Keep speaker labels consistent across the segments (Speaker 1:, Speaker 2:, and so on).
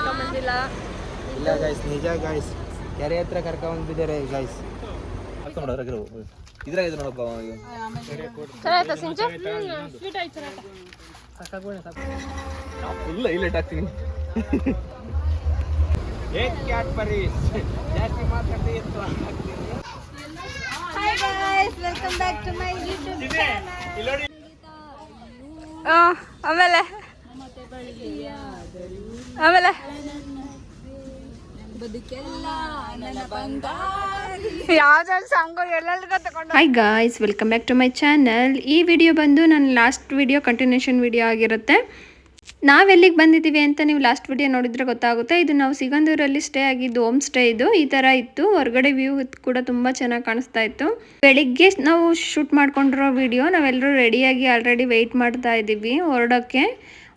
Speaker 1: ಕರ್ಕೊಂಬಂದಿಲ್ಲ.
Speaker 2: ಇಲ್ಲ ಗೈಸ್, ನಿಜ ಗೈಸ್, ಕೆರೆ ಹತ್ರ ಕರ್ಕೊಂಡ್ಬಿಟ್ಟಿದ್ದಾರೆ ಗೈಸ್. ಇದ್ರಾಗ ನೋಡಪ್ಪ
Speaker 1: ಚೆನ್ನಾಯ್ತಾ ಸಿಂಚು?
Speaker 2: ಇಲ್ಲ ಇಲ್ಲ ಹಾಕ್ತೀನಿ. ಜಾಸ್ತಿ ಮಾತಾಡ್ತೀವಿ.
Speaker 1: Hi guys, welcome back to my YouTube channel. ಆಮೇಲೆ ಆಮೇಲೆ ಯಾವ್ದಾದ್ರು ಸಾಂಗ್ ಎಲ್ಲರಿಗೂ ತಗೊಂಡು. Hi guys, welcome back to my channel. ಈ ವಿಡಿಯೋ ಬಂದು ನನ್ನ ಲಾಸ್ಟ್ ವಿಡಿಯೋ ಕಂಟಿನ್ಯೂಷನ್ ವಿಡಿಯೋ ಆಗಿರುತ್ತೆ. ನಾವೆಲ್ಲಿಗೆ ಬಂದಿದ್ದೀವಿ ಅಂತ ನೀವು ಲಾಸ್ಟ್ ವಿಡಿಯೋ ನೋಡಿದ್ರೆ ಗೊತ್ತಾಗುತ್ತೆ. ಇದು ನಾವು ಸಿಗಂದೂರಲ್ಲಿ ಸ್ಟೇ ಆಗಿದ್ದು ಹೋಮ್ ಸ್ಟೇ. ಇದು ಈ ಥರ ಇತ್ತು. ಹೊರಗಡೆ ವ್ಯೂ ಕೂಡ ತುಂಬ ಚೆನ್ನಾಗಿ ಕಾಣಿಸ್ತಾ ಇತ್ತು. ಬೆಳಿಗ್ಗೆ ನಾವು ಶೂಟ್ ಮಾಡ್ಕೊಂಡಿರೋ ವಿಡಿಯೋ. ನಾವೆಲ್ಲರೂ ರೆಡಿಯಾಗಿ ಆಲ್ರೆಡಿ ವೆಯ್ಟ್ ಮಾಡ್ತಾ ಇದ್ದೀವಿ ಹೊರಡೋಕ್ಕೆ.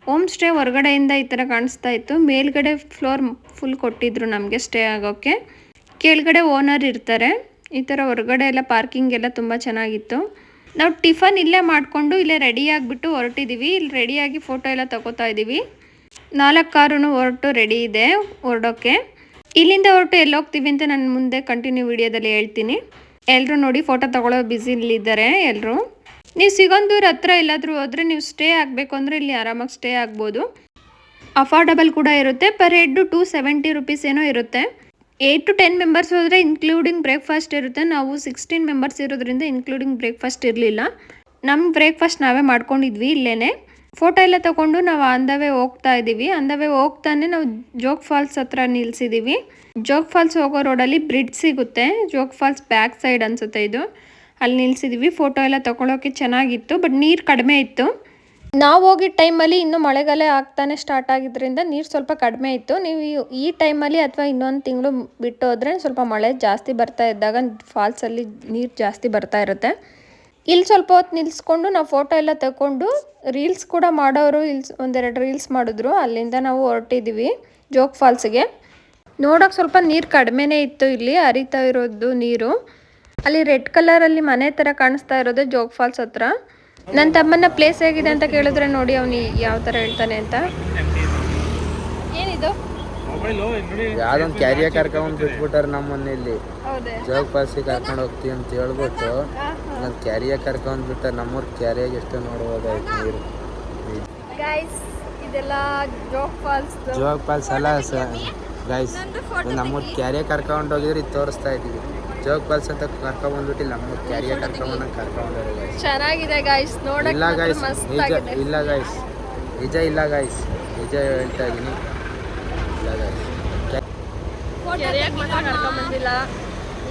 Speaker 1: ಹೋಮ್ ಸ್ಟೇ ಹೊರಗಡೆಯಿಂದ ಈ ಥರ ಕಾಣಿಸ್ತಾ ಇತ್ತು. ಮೇಲ್ಗಡೆ ಫ್ಲೋರ್ ಫುಲ್ ಕೊಟ್ಟಿದ್ರು ನಮಗೆ ಸ್ಟೇ ಆಗೋಕ್ಕೆ. ಕೆಳಗಡೆ ಓನರ್ ಇರ್ತಾರೆ. ಈ ಥರ ಹೊರಗಡೆ ಎಲ್ಲ ಪಾರ್ಕಿಂಗ್ ಎಲ್ಲ ತುಂಬ ಚೆನ್ನಾಗಿತ್ತು. ನಾವು ಟಿಫನ್ ಇಲ್ಲೇ ಮಾಡಿಕೊಂಡು ಇಲ್ಲೇ ರೆಡಿಯಾಗಿಬಿಟ್ಟು ಹೊರಟಿದ್ದೀವಿ. ಇಲ್ಲಿ ರೆಡಿಯಾಗಿ ಫೋಟೋ ಎಲ್ಲ ತಗೋತಾ ಇದ್ದೀವಿ. 4 ಕಾರೂ ಹೊರಟು ರೆಡಿ ಇದೆ ಹೊರಡೋಕ್ಕೆ. ಇಲ್ಲಿಂದ ಹೊರಟು ಎಲ್ಲಿ ಹೋಗ್ತೀವಿ ಅಂತ ನಾನು ಮುಂದೆ ಕಂಟಿನ್ಯೂ ವಿಡಿಯೋದಲ್ಲಿ ಹೇಳ್ತೀನಿ. ಎಲ್ಲರೂ ನೋಡಿ ಫೋಟೋ ತಗೊಳ್ಳೋ ಬ್ಯುಸಿಲಿದ್ದಾರೆ ಎಲ್ಲರೂ. ನೀವು ಸಿಗಂದೂರು ಹತ್ರ ಎಲ್ಲಾದರೂ ಹೋದರೆ ನೀವು ಸ್ಟೇ ಆಗಬೇಕು ಅಂದರೆ ಇಲ್ಲಿ ಆರಾಮಾಗಿ ಸ್ಟೇ ಆಗ್ಬೋದು. ಅಫೋರ್ಡಬಲ್ ಕೂಡ ಇರುತ್ತೆ. ಪರ್ ಹೆಡ್ 270 ರುಪೀಸ್ ಏನೋ ಇರುತ್ತೆ. 8 to 10 ಮೆಂಬರ್ಸ್ ಹೋದರೆ ಇನ್ಕ್ಲೂಡಿಂಗ್ ಬ್ರೇಕ್ಫಾಸ್ಟ್ ಇರುತ್ತೆ. ನಾವು 16 ಮೆಂಬರ್ಸ್ ಇರೋದ್ರಿಂದ ಇನ್ಕ್ಲೂಡಿಂಗ್ ಬ್ರೇಕ್ಫಾಸ್ಟ್ ಇರಲಿಲ್ಲ. ನಮ್ಮ ಬ್ರೇಕ್ಫಾಸ್ಟ್ ನಾವೇ ಮಾಡ್ಕೊಂಡಿದ್ವಿ ಇಲ್ಲೇ. ಫೋಟೋ ಎಲ್ಲ ತೊಗೊಂಡು ನಾವು ಆನ್ ದ ವೇ ಹೋಗ್ತಾ ಇದ್ದೀವಿ. ಆನ್ ದ ವೇ ಹೋಗ್ತಾನೆ ನಾವು ಜೋಗ್ ಫಾಲ್ಸ್ ಹತ್ರ ನಿಲ್ಲಿಸಿದ್ದೀವಿ. ಜೋಗ್ ಫಾಲ್ಸ್ ಹೋಗೋ ರೋಡಲ್ಲಿ ಬ್ರಿಡ್ಜ್ ಸಿಗುತ್ತೆ. ಜೋಗ್ ಫಾಲ್ಸ್ ಬ್ಯಾಕ್ ಸೈಡ್ ಅನಿಸುತ್ತೆ ಇದು. ಅಲ್ಲಿ ನಿಲ್ಲಿಸಿದ್ವಿ. ಫೋಟೋ ಎಲ್ಲ ತೊಗೊಳೋಕ್ಕೆ ಚೆನ್ನಾಗಿತ್ತು. ಬಟ್ ನೀರು ಕಡಿಮೆ ಇತ್ತು. ನಾವು ಹೋಗಿದ್ದ ಟೈಮಲ್ಲಿ ಇನ್ನೂ ಮಳೆಗಾಲ ಆಗ್ತಾನೆ ಸ್ಟಾರ್ಟ್ ಆಗಿದ್ದರಿಂದ ನೀರು ಸ್ವಲ್ಪ ಕಡಿಮೆ ಇತ್ತು. ನೀವು ಈ ಟೈಮಲ್ಲಿ ಅಥವಾ ಇನ್ನೊಂದು ತಿಂಗಳು ಬಿಟ್ಟು ಹೋದರೆ ಸ್ವಲ್ಪ ಮಳೆ ಜಾಸ್ತಿ ಬರ್ತಾ ಇದ್ದಾಗ ಫಾಲ್ಸಲ್ಲಿ ನೀರು ಜಾಸ್ತಿ ಬರ್ತಾ ಇರುತ್ತೆ. ಇಲ್ಲಿ ಸ್ವಲ್ಪ ಹೊತ್ತು ನಿಲ್ಲಿಸ್ಕೊಂಡು ನಾವು ಫೋಟೋ ಎಲ್ಲ ತಗೊಂಡು ರೀಲ್ಸ್ ಕೂಡ ಮಾಡೋರು ಇಲ್ಲಿ ಒಂದೆರಡು ರೀಲ್ಸ್ ಮಾಡಿದ್ರು. ಅಲ್ಲಿಂದ ನಾವು ಹೊರಟಿದ್ದೀವಿ ಜೋಗ್ ಫಾಲ್ಸ್ಗೆ. ನೋಡೋಕೆ ಸ್ವಲ್ಪ ನೀರು ಕಡಿಮೆನೇ ಇತ್ತು. ಇಲ್ಲಿ ಹರಿತಾ ಇರೋದು ನೀರು. ಅಲ್ಲಿ ರೆಡ್ ಕಲರಲ್ಲಿ ಮನೆ ಥರ ಕಾಣಿಸ್ತಾ ಇರೋದು ಜೋಗ್ ಫಾಲ್ಸ್ ಹತ್ರ. ನನ್ನ ತಮ್ಮನ ಪ್ಲೇಸ್ ಹೇಗಿದೆ ಅಂತ ಕೇಳಿದ್ರೆ ನೋಡಿ ಅವನು ಯಾವ ಥರ ಹೇಳ್ತಾನೆ ಅಂತ. ಏನಿದು?
Speaker 2: ಯಾವ್ದೊಂದು ಕ್ಯಾರಿಯ ಕರ್ಕೊಂಡ್ ಬಿಟ್ಬಿಟ್ಟಾರೆ ನಮ್ಮನ್ನ ಇಲ್ಲಿ. ಜೋಗ್ ಫಾಲ್ಸಿಗೆ ಕರ್ಕೊಂಡು ಹೋಗ್ತೀವಿ ಅಂತ ಹೇಳ್ಬಿಟ್ಟು ನನ್ನ ಕ್ಯಾರಿಯ ಕರ್ಕೊಂಡ್ ಬಿಟ್ಟಾರೆ. ನಮ್ಮೂರ್ ಕ್ಯಾರಿಯಾಗ ಎಷ್ಟು ನೋಡ್ಬೋದಾಯ್ತು ನೀರು.
Speaker 1: ಗೈಸ್, ಇದೆಲ್ಲ ಜೋಗ್ ಫಾಲ್ಸ್
Speaker 2: ಅಲ್ಲ ಗೈಸ್, ನಮ್ಮೂರ್ ಕ್ಯಾರಿಯ ಕರ್ಕೊಂಡು ಹೋಗಿದ್ರೆ ಇದು ತೋರಿಸ್ತಾ ಇದ್ದೀವಿ. ಜೋಗ್ ಫಾಲ್ಸ್ ಅಂತ ಕರ್ಕೊಂಡ್ಬಂದ್ಬಿಟ್ಟು ನಮ್ಮ ಕ್ಯಾರಿಯ ಕರ್ಕೊಂಡ್ಬಂದ್ರೆ
Speaker 1: ಚೆನ್ನಾಗಿದೆ ಗೈಸ್. ನೋಡಕ್ಕೆ
Speaker 2: ಇಲ್ಲ ಗೈಸ್, ಇಲ್ಲ ಗೈಸ್, ನಿಜ ಇಲ್ಲ ಗೈಸ್, ನಿಜ ಹೇಳ್ತಾ ಇದ್ದೀನಿ.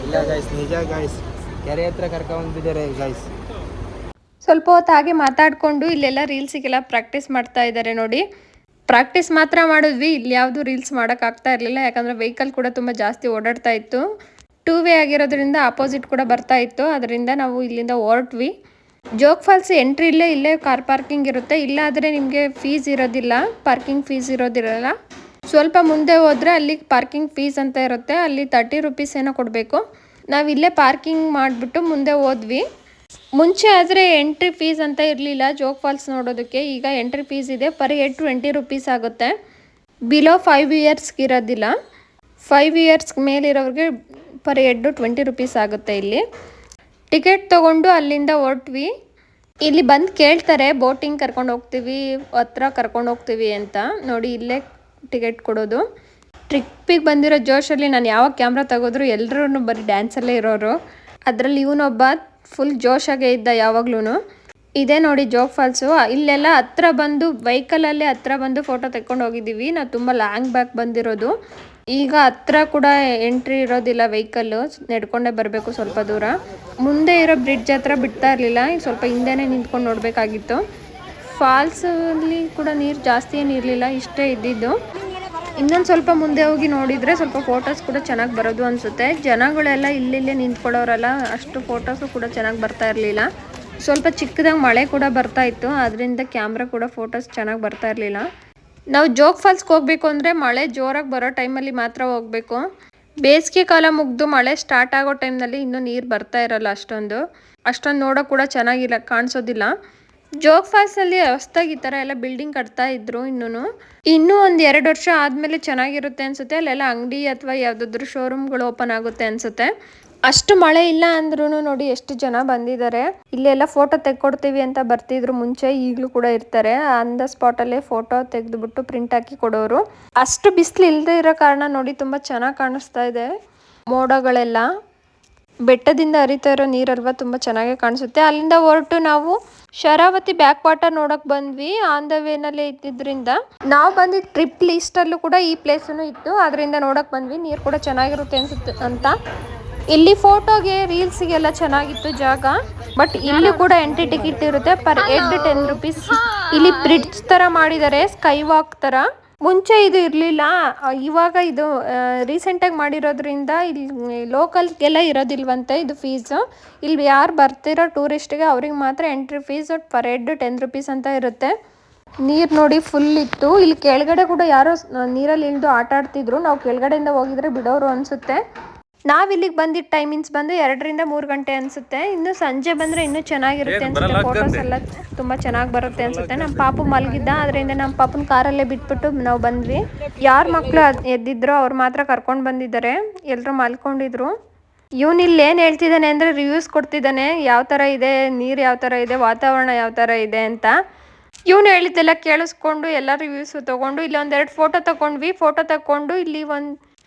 Speaker 2: ಇಲ್ಲ ಗೈಸ್, ನಿಜ ಗೈಸ್, ಕೆರೆ ಹತ್ರ ಕರ್ಕೊಂಡ್ಬಂದಿದ್ದಾರೆ ಗೈಸ್.
Speaker 1: ಸ್ವಲ್ಪ ಹೊತ್ತು ಹಾಗೆ ಮಾತಾಡಿಕೊಂಡು ಇಲ್ಲೆಲ್ಲ ರೀಲ್ಸಿಗೆಲ್ಲ ಪ್ರಾಕ್ಟೀಸ್ ಮಾಡ್ತಾ ಇದ್ದಾರೆ ನೋಡಿ. ಪ್ರಾಕ್ಟೀಸ್ ಮಾತ್ರ ಮಾಡಿದ್ವಿ. ಇಲ್ಲಿ ಯಾವುದು ರೀಲ್ಸ್ ಮಾಡೋಕ್ಕಾಗ್ತಾ ಇರಲಿಲ್ಲ. ಯಾಕಂದರೆ ವೆಹಿಕಲ್ ಕೂಡ ತುಂಬ ಜಾಸ್ತಿ ಓಡಾಡ್ತಾ ಇತ್ತು. 2 ವೇ ಆಗಿರೋದ್ರಿಂದ ಆಪೋಸಿಟ್ ಕೂಡ ಬರ್ತಾ ಇತ್ತು. ಅದರಿಂದ ನಾವು ಇಲ್ಲಿಂದ ಹೊರಟ್ವಿ. ಜೋಗ್ ಫಾಲ್ಸ್ ಎಂಟ್ರಿ ಇಲ್ಲೇ ಕಾರ್ ಪಾರ್ಕಿಂಗ್ ಇರುತ್ತೆ. ಇಲ್ಲಾದರೆ ನಿಮಗೆ ಫೀಸ್ ಇರೋದಿಲ್ಲ, ಪಾರ್ಕಿಂಗ್ ಫೀಸ್ ಇರೋದಿರಲ್ಲ. ಸ್ವಲ್ಪ ಮುಂದೆ ಹೋದರೆ ಅಲ್ಲಿ ಪಾರ್ಕಿಂಗ್ ಫೀಸ್ ಅಂತ ಇರುತ್ತೆ. ಅಲ್ಲಿ 30 ರುಪೀಸ್ ಏನೋ ಕೊಡಬೇಕು. ನಾವು ಇಲ್ಲೇ ಪಾರ್ಕಿಂಗ್ ಮಾಡಿಬಿಟ್ಟು ಮುಂದೆ ಹೋದ್ವಿ. ಮುಂಚೆ ಆದರೆ ಎಂಟ್ರಿ ಫೀಸ್ ಅಂತ ಇರಲಿಲ್ಲ ಜೋಗ್ ಫಾಲ್ಸ್ ನೋಡೋದಕ್ಕೆ. ಈಗ ಎಂಟ್ರಿ ಫೀಸ್ ಇದೆ. ಪರ್ ಹೆಡ್ 20 ರುಪೀಸ್ ಆಗುತ್ತೆ. ಬಿಲೋ 5 ಇಯರ್ಸ್ಗೆ ಇರೋದಿಲ್ಲ. 5 ಇಯರ್ಸ್ ಮೇಲಿರೋರಿಗೆ ಪರ್ ಹೆಡ್ 20 ರುಪೀಸ್ ಆಗುತ್ತೆ. ಇಲ್ಲಿ ಟಿಕೆಟ್ ತೊಗೊಂಡು ಅಲ್ಲಿಂದ ಹೊರಟ್ವಿ. ಇಲ್ಲಿ ಬಂದು ಕೇಳ್ತಾರೆ ಬೋಟಿಂಗ್ ಕರ್ಕೊಂಡು ಹೋಗ್ತೀವಿ, ಹತ್ರ ಕರ್ಕೊಂಡು ಹೋಗ್ತೀವಿ ಅಂತ. ನೋಡಿ ಇಲ್ಲೇ ಟಿಕೆಟ್ ಕೊಡೋದು. ಟ್ರಿಪ್ಪಿಗೆ ಬಂದಿರೋ ಜೋಶಲ್ಲಿ ನಾನು ಯಾವಾಗ ಕ್ಯಾಮ್ರಾ ತೆಗೆದ್ರು ಎಲ್ಲರೂ ಬರೀ ಡ್ಯಾನ್ಸಲ್ಲೇ ಇರೋರು. ಅದರಲ್ಲಿ ಇವನೊಬ್ಬ ಫುಲ್ ಜೋಶಾಗೆ ಇದ್ದ ಯಾವಾಗ್ಲೂ. ಇದೇ ನೋಡಿ ಜೋಗ್ ಫಾಲ್ಸು. ಇಲ್ಲೆಲ್ಲ ಹತ್ರ ಬಂದು ವೆಹಿಕಲಲ್ಲೇ ಹತ್ರ ಬಂದು ಫೋಟೋ ತೆಕ್ಕೊಂಡು ಹೋಗಿದ್ದೀವಿ. ನಾವು ತುಂಬ ಲಾಂಗ್ ಬ್ಯಾಕ್ ಬಂದಿರೋದು. ಈಗ ಹತ್ರ ಕೂಡ ಎಂಟ್ರಿ ಇರೋದಿಲ್ಲ ವೆಹಿಕಲ್ಲು. ನಡ್ಕೊಂಡೇ ಬರಬೇಕು ಸ್ವಲ್ಪ ದೂರ. ಮುಂದೆ ಇರೋ ಬ್ರಿಡ್ಜ್ ಹತ್ರ ಬಿಡ್ತಾ ಇರಲಿಲ್ಲ. ಈಗ ಸ್ವಲ್ಪ ಹಿಂದೆನೇ ನಿಂತ್ಕೊಂಡು ನೋಡಬೇಕಾಗಿತ್ತು. ಫಾಲ್ಸಲ್ಲಿ ಕೂಡ ನೀರು ಜಾಸ್ತಿ ಏನು ಇರಲಿಲ್ಲ, ಇಷ್ಟೇ ಇದ್ದಿದ್ದು. ಇನ್ನೊಂದು ಸ್ವಲ್ಪ ಮುಂದೆ ಹೋಗಿ ನೋಡಿದರೆ ಸ್ವಲ್ಪ ಫೋಟೋಸ್ ಕೂಡ ಚೆನ್ನಾಗಿ ಬರೋದು ಅನಿಸುತ್ತೆ. ಜನಗಳೆಲ್ಲ ಇಲ್ಲಿಲ್ಲೇ ನಿಂತ್ಕೊಳ್ಳೋರಲ್ಲ, ಅಷ್ಟು ಫೋಟೋಸು ಕೂಡ ಚೆನ್ನಾಗಿ ಬರ್ತಾ ಇರಲಿಲ್ಲ. ಸ್ವಲ್ಪ ಚಿಕ್ಕದಾಗಿ ಮಳೆ ಕೂಡ ಬರ್ತಾ ಇತ್ತು. ಅದರಿಂದ ಕ್ಯಾಮ್ರಾ ಕೂಡ ಫೋಟೋಸ್ ಚೆನ್ನಾಗಿ ಬರ್ತಾ ಇರಲಿಲ್ಲ. ನಾವು ಜೋಗ್ ಫಾಲ್ಸ್ಗೆ ಹೋಗಬೇಕು ಅಂದರೆ ಮಳೆ ಜೋರಾಗಿ ಬರೋ ಟೈಮಲ್ಲಿ ಮಾತ್ರ ಹೋಗಬೇಕು. ಬೇಸಿಗೆ ಕಾಲ ಮುಗಿದು ಮಳೆ ಸ್ಟಾರ್ಟ್ ಆಗೋ ಟೈಮ್ನಲ್ಲಿ ಇನ್ನೂ ನೀರು ಬರ್ತಾ ಇರಲ್ಲ. ಅಷ್ಟೊಂದು ನೋಡೋಕೆ ಕೂಡ ಚೆನ್ನಾಗಿಲ್ಲ, ಕಾಣಿಸೋದಿಲ್ಲ. ಜೋಗ್ ಫಾಲ್ಸ್ ಅಲ್ಲಿ ಹೊಸದಾಗಿ ಈ ತರ ಎಲ್ಲ ಬಿಲ್ಡಿಂಗ್ ಕಟ್ತಾ ಇದ್ರು. ಇನ್ನೂ ಒಂದ್ 2 ವರ್ಷ ಆದ್ಮೇಲೆ ಚೆನ್ನಾಗಿರುತ್ತೆ ಅನ್ಸುತ್ತೆ. ಅಲ್ಲೆಲ್ಲ ಅಂಗಡಿ ಅಥವಾ ಯಾವ್ದಾದ್ರು ಶೋರೂಮ್ಗಳು ಓಪನ್ ಆಗುತ್ತೆ ಅನ್ಸುತ್ತೆ. ಅಷ್ಟು ಮಳೆ ಇಲ್ಲ ಅಂದ್ರೂ ನೋಡಿ ಎಷ್ಟು ಜನ ಬಂದಿದ್ದಾರೆ. ಇಲ್ಲೆಲ್ಲ ಫೋಟೋ ತೆಕ್ಕೊಡ್ತೀವಿ ಅಂತ ಬರ್ತಿದ್ರು ಮುಂಚೆ, ಈಗಲೂ ಕೂಡ ಇರ್ತಾರೆ. ಆನ್ ದ ಸ್ಪಾಟ್ ಅಲ್ಲೇ ಫೋಟೋ ತೆಗೆದುಬಿಟ್ಟು ಪ್ರಿಂಟ್ ಹಾಕಿ ಕೊಡೋರು. ಅಷ್ಟು ಬಿಸಿಲು ಇಲ್ಲದೆ ಇರೋ ಕಾರಣ ನೋಡಿ ತುಂಬಾ ಚೆನ್ನಾಗಿ ಕಾಣಿಸ್ತಾ ಇದೆ. ಮೋಡಗಳೆಲ್ಲ ಬೆಟ್ಟದಿಂದ ಹರಿತಾ ಇರೋ ನೀರಲ್ವಾ ತುಂಬಾ ಚೆನ್ನಾಗಿ ಕಾಣಿಸುತ್ತೆ. ಅಲ್ಲಿಂದ ಹೊರಟು ನಾವು ಶರಾವತಿ ಬ್ಯಾಕ್ ವಾಟರ್ ನೋಡಕ್ ಬಂದ್ವಿ. ಆನ್ ದ ವೇನಲ್ಲೇ ಇದ್ದಿದ್ರಿಂದ ನಾವು ಬಂದಿದ್ದ ಟ್ರಿಪ್ ಲಿಸ್ಟ್ ಅಲ್ಲೂ ಕೂಡ ಈ ಪ್ಲೇಸನು ಇತ್ತು. ಅದರಿಂದ ನೋಡಕ್ ಬಂದ್ವಿ. ನೀರು ಕೂಡ ಚೆನ್ನಾಗಿರುತ್ತೆ ಅನ್ಸುತ್ತೆ ಅಂತ. ಇಲ್ಲಿ ಫೋಟೋಗೆ ರೀಲ್ಸ್ಗೆಲ್ಲ ಚೆನ್ನಾಗಿತ್ತು ಜಾಗ. ಬಟ್ ಇಲ್ಲಿ ಕೂಡ ಎಂಟ್ರಿ ಟಿಕೆಟ್ ಇರುತ್ತೆ. Per head 10 rupees. ಇಲ್ಲಿ ಬ್ರಿಡ್ಜ್ ತರ ಮಾಡಿದ್ದಾರೆ, ಸ್ಕೈ ವಾಕ್ ತರ. ಮುಂಚೆ ಇದು ಇರಲಿಲ್ಲ, ಇವಾಗ ಇದು ರೀಸೆಂಟಾಗಿ ಮಾಡಿರೋದ್ರಿಂದ ಇಲ್ಲಿ ಲೋಕಲ್ಗೆಲ್ಲ ಇರೋದಿಲ್ವಂತೆ ಇದು ಫೀಸ್. ಇಲ್ಲಿ ಯಾರು ಬರ್ತಿರೋ ಟೂರಿಸ್ಟ್ಗೆ ಅವ್ರಿಗೆ ಮಾತ್ರ entry fees per head 10 rupees ಅಂತ ಇರುತ್ತೆ. ನೀರು ನೋಡಿ ಫುಲ್ ಇತ್ತು. ಇಲ್ಲಿ ಕೆಳಗಡೆ ಕೂಡ ಯಾರೋ ನೀರಲ್ಲಿ ಇಳಿದು ಆಟ ಆಡ್ತಿದ್ರು. ನಾವು ಕೆಳಗಡೆಯಿಂದ ಹೋಗಿದ್ರೆ ಬಿಡೋರು ಅನಿಸುತ್ತೆ. ನಾವು ಇಲ್ಲಿಗೆ ಬಂದಿದ್ದ ಟೈಮಿಂಗ್ಸ್ ಬಂದು 2 ರಿಂದ 3 ಗಂಟೆ ಅನಿಸುತ್ತೆ. ಇನ್ನು ಸಂಜೆ ಬಂದರೆ ಇನ್ನೂ ಚೆನ್ನಾಗಿರುತ್ತೆ ಅನಿಸುತ್ತೆ. ಫೋಟೋಸ್ ಎಲ್ಲ ತುಂಬ ಚೆನ್ನಾಗಿ ಬರುತ್ತೆ ಅನಿಸುತ್ತೆ. ನಮ್ಮ ಪಾಪು ಮಲಗಿದ್ದ, ಅದರಿಂದ ನಮ್ಮ ಪಾಪನ ಕಾರಲ್ಲೇ ಬಿಟ್ಬಿಟ್ಟು ನಾವು ಬಂದ್ವಿ. ಯಾರು ಮಕ್ಕಳು ಎದ್ದಿದ್ರೋ ಅವ್ರು ಮಾತ್ರ ಕರ್ಕೊಂಡು ಬಂದಿದ್ದಾರೆ. ಎಲ್ಲರೂ ಮಲ್ಕೊಂಡಿದ್ರು. ಇವನು ಇಲ್ಲಿ ಏನು ಹೇಳ್ತಿದ್ದಾನೆ ಅಂದರೆ ರಿವ್ಯೂಸ್ ಕೊಡ್ತಿದ್ದಾನೆ, ಯಾವ ಥರ ಇದೆ ನೀರು, ಯಾವ ಥರ ಇದೆ ವಾತಾವರಣ, ಯಾವ ಥರ ಇದೆ ಅಂತ. ಇವನು ಹೇಳಿದ್ದೆಲ್ಲ ಕೇಳಿಸ್ಕೊಂಡು ಎಲ್ಲ ರಿವ್ಯೂಸು ತೊಗೊಂಡು ಇಲ್ಲಿ 1-2 ಫೋಟೋ ತಗೊಂಡ್ವಿ. ಫೋಟೋ ತಗೊಂಡು ಇಲ್ಲಿ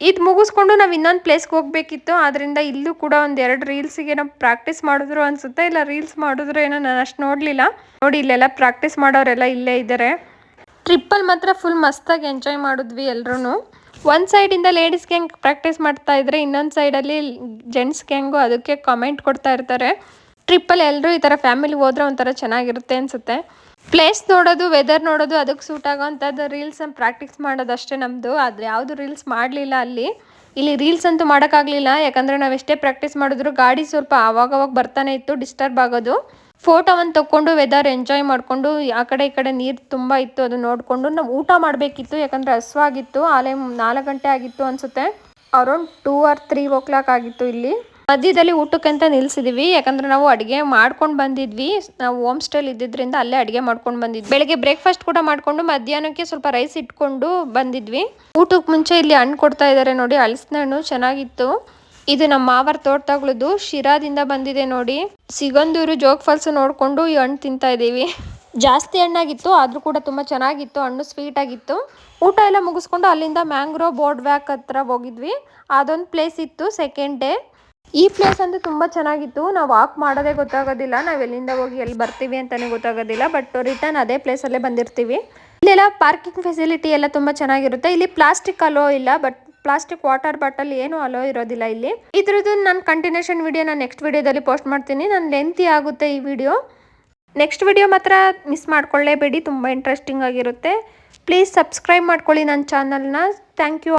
Speaker 1: ಇದು ಮುಗಿಸ್ಕೊಂಡು ನಾವು ಇನ್ನೊಂದು ಪ್ಲೇಸ್ಗೆ ಹೋಗಬೇಕಿತ್ತು. ಆದ್ದರಿಂದ ಇಲ್ಲೂ ಕೂಡ 1-2 ರೀಲ್ಸಿಗೆ ನಾವು ಪ್ರಾಕ್ಟೀಸ್ ಮಾಡಿದ್ರು ಅನಿಸುತ್ತೆ. ಇಲ್ಲ ರೀಲ್ಸ್ ಮಾಡಿದ್ರು ಏನೋ, ನಾನು ಅಷ್ಟು ನೋಡಲಿಲ್ಲ. ನೋಡಿ ಇಲ್ಲೆಲ್ಲ ಪ್ರಾಕ್ಟೀಸ್ ಮಾಡೋರೆಲ್ಲ ಇಲ್ಲೇ ಇದ್ದಾರೆ. ಟ್ರಿಪ್ಪಲ್ಲಿ ಮಾತ್ರ ಫುಲ್ ಮಸ್ತಾಗಿ ಎಂಜಾಯ್ ಮಾಡಿದ್ವಿ ಎಲ್ಲರೂ. ಒಂದು ಸೈಡಿಂದ ಲೇಡೀಸ್ ಗ್ಯಾಂಗ್ ಪ್ರಾಕ್ಟೀಸ್ ಮಾಡ್ತಾ ಇದ್ರೆ, ಇನ್ನೊಂದು ಸೈಡಲ್ಲಿ ಜೆಂಟ್ಸ್ ಗ್ಯಾಂಗು ಅದಕ್ಕೆ ಕಮೆಂಟ್ ಕೊಡ್ತಾ ಇರ್ತಾರೆ. ಟ್ರಿಪ್ಪಲ್ಲಿ ಎಲ್ಲರೂ ಈ ಥರ ಫ್ಯಾಮಿಲಿ ಹೋದ್ರೆ ಒಂಥರ ಚೆನ್ನಾಗಿರುತ್ತೆ ಅನಿಸುತ್ತೆ. ಪ್ಲೇಸ್ ನೋಡೋದು, ವೆದರ್ ನೋಡೋದು, ಅದಕ್ಕೆ ಸೂಟ್ ಆಗೋವಂಥದ್ದು ರೀಲ್ಸ್ ಪ್ರಾಕ್ಟೀಸ್ ಮಾಡೋದು ಅಷ್ಟೇ ನಮ್ಮದು. ಆದರೆ ಯಾವುದು ರೀಲ್ಸ್ ಮಾಡಲಿಲ್ಲ ಇಲ್ಲಿ ರೀಲ್ಸ್ ಅಂತೂ ಮಾಡೋಕ್ಕಾಗಲಿಲ್ಲ. ಯಾಕಂದರೆ ನಾವು ಎಷ್ಟೇ ಪ್ರಾಕ್ಟೀಸ್ ಮಾಡಿದ್ರು ಗಾಡಿ ಸ್ವಲ್ಪ ಆವಾಗವಾಗ ಬರ್ತಾನೆ ಇತ್ತು, ಡಿಸ್ಟರ್ಬ್ ಆಗೋದು. ಫೋಟೋವನ್ನು ತೊಗೊಂಡು ವೆದರ್ ಎಂಜಾಯ್ ಮಾಡಿಕೊಂಡು ಆ ಕಡೆ ಈ ಕಡೆ ನೀರು ತುಂಬ ಇತ್ತು ಅದು ನೋಡಿಕೊಂಡು ನಾವು ಊಟ ಮಾಡಬೇಕಿತ್ತು. ಯಾಕಂದರೆ ಹಸುವಾಗಿತ್ತು. ಆಲೇ 4 ಗಂಟೆ ಆಗಿತ್ತು ಅನಿಸುತ್ತೆ. ಅರೌಂಡ್ 2 or 3 o'clock ಆಗಿತ್ತು. ಇಲ್ಲಿ ಮಧ್ಯದಲ್ಲಿ ಊಟಕ್ಕಂತ ನಿಲ್ಸಿದ್ವಿ. ಯಾಕಂದ್ರೆ ನಾವು ಅಡುಗೆ ಮಾಡ್ಕೊಂಡು ಬಂದಿದ್ವಿ. ನಾವು ಹೋಮ್ ಸ್ಟೇಲ್ ಇದ್ದಿದ್ರಿಂದ ಅಲ್ಲೇ ಅಡುಗೆ ಮಾಡ್ಕೊಂಡು ಬಂದಿದ್ವಿ. ಬೆಳಗ್ಗೆ ಬ್ರೇಕ್ಫಾಸ್ಟ್ ಕೂಡ ಮಾಡಿಕೊಂಡು ಮಧ್ಯಾಹ್ನಕ್ಕೆ ಸ್ವಲ್ಪ ರೈಸ್ ಇಟ್ಕೊಂಡು ಬಂದಿದ್ವಿ. ಊಟಕ್ಕೆ ಮುಂಚೆ ಇಲ್ಲಿ ಹಣ್ಣು ಕೊಡ್ತಾ ಇದ್ದಾರೆ ನೋಡಿ, ಹಲಸಿನ ಹಣ್ಣು ಚೆನ್ನಾಗಿತ್ತು. ಇದು ನಮ್ಮ ಮಾವರ ತೋಟಗಳದ್ದು, ಶಿರಾದಿಂದ ಬಂದಿದೆ ನೋಡಿ. ಸಿಗಂದೂರು ಜೋಗ್ ಫಾಲ್ಸ್ ನೋಡಿಕೊಂಡು ಈ ಹಣ್ಣು ತಿಂತಾ ಇದ್ದೀವಿ. ಜಾಸ್ತಿ ಹಣ್ಣಾಗಿತ್ತು, ಆದರೂ ಕೂಡ ತುಂಬ ಚೆನ್ನಾಗಿತ್ತು. ಹಣ್ಣು ಸ್ವೀಟ್ ಆಗಿತ್ತು. ಊಟ ಎಲ್ಲ ಮುಗಿಸ್ಕೊಂಡು ಅಲ್ಲಿಂದ ಮ್ಯಾಂಗ್ರೋ ಬೋರ್ಡ್ ವ್ಯಾಕ್ ಹತ್ರ ಹೋಗಿದ್ವಿ. ಅದೊಂದು ಪ್ಲೇಸ್ ಇತ್ತು ಸೆಕೆಂಡ್ ಡೇ. ಈ ಪ್ಲೇಸ್ ಅಂತೂ ತುಂಬ ಚೆನ್ನಾಗಿತ್ತು. ನಾವು ವಾಕ್ ಮಾಡೋದೇ ಗೊತ್ತಾಗೋದಿಲ್ಲ, ನಾವು ಎಲ್ಲಿಂದ ಹೋಗಿ ಎಲ್ಲಿ ಬರ್ತೀವಿ ಅಂತಲೇ ಗೊತ್ತಾಗೋದಿಲ್ಲ. ಬಟ್ ರಿಟರ್ನ್ ಅದೇ ಪ್ಲೇಸಲ್ಲೇ ಬಂದಿರ್ತೀವಿ. ಇಲ್ಲೆಲ್ಲ ಪಾರ್ಕಿಂಗ್ ಫೆಸಿಲಿಟಿ ಎಲ್ಲ ತುಂಬ ಚೆನ್ನಾಗಿರುತ್ತೆ. ಇಲ್ಲಿ ಪ್ಲಾಸ್ಟಿಕ್ ಅಲೋ ಇಲ್ಲ, ಬಟ್ ಪ್ಲಾಸ್ಟಿಕ್ ವಾಟರ್ ಬಾಟಲ್ ಏನು ಅಲೋ ಇರೋದಿಲ್ಲ ಇಲ್ಲಿ. ಇದ್ರದ್ದು ನಾನು ಕಂಟಿನ್ಯೂಷನ್ ವಿಡಿಯೋ ನಾನು ನೆಕ್ಸ್ಟ್ ವಿಡಿಯೋದಲ್ಲಿ ಪೋಸ್ಟ್ ಮಾಡ್ತೀನಿ. ನಾನು ಲೆಂತಿ ಆಗುತ್ತೆ ಈ ವಿಡಿಯೋ. ನೆಕ್ಸ್ಟ್ ವಿಡಿಯೋ ಮಾತ್ರ ಮಿಸ್ ಮಾಡ್ಕೊಳ್ಳೇಬೇಡಿ, ತುಂಬ ಇಂಟ್ರೆಸ್ಟಿಂಗ್ ಆಗಿರುತ್ತೆ. ಪ್ಲೀಸ್ ಸಬ್ಸ್ಕ್ರೈಬ್ ಮಾಡ್ಕೊಳ್ಳಿ ನನ್ನ ಚಾನಲ್ನ. Thank you.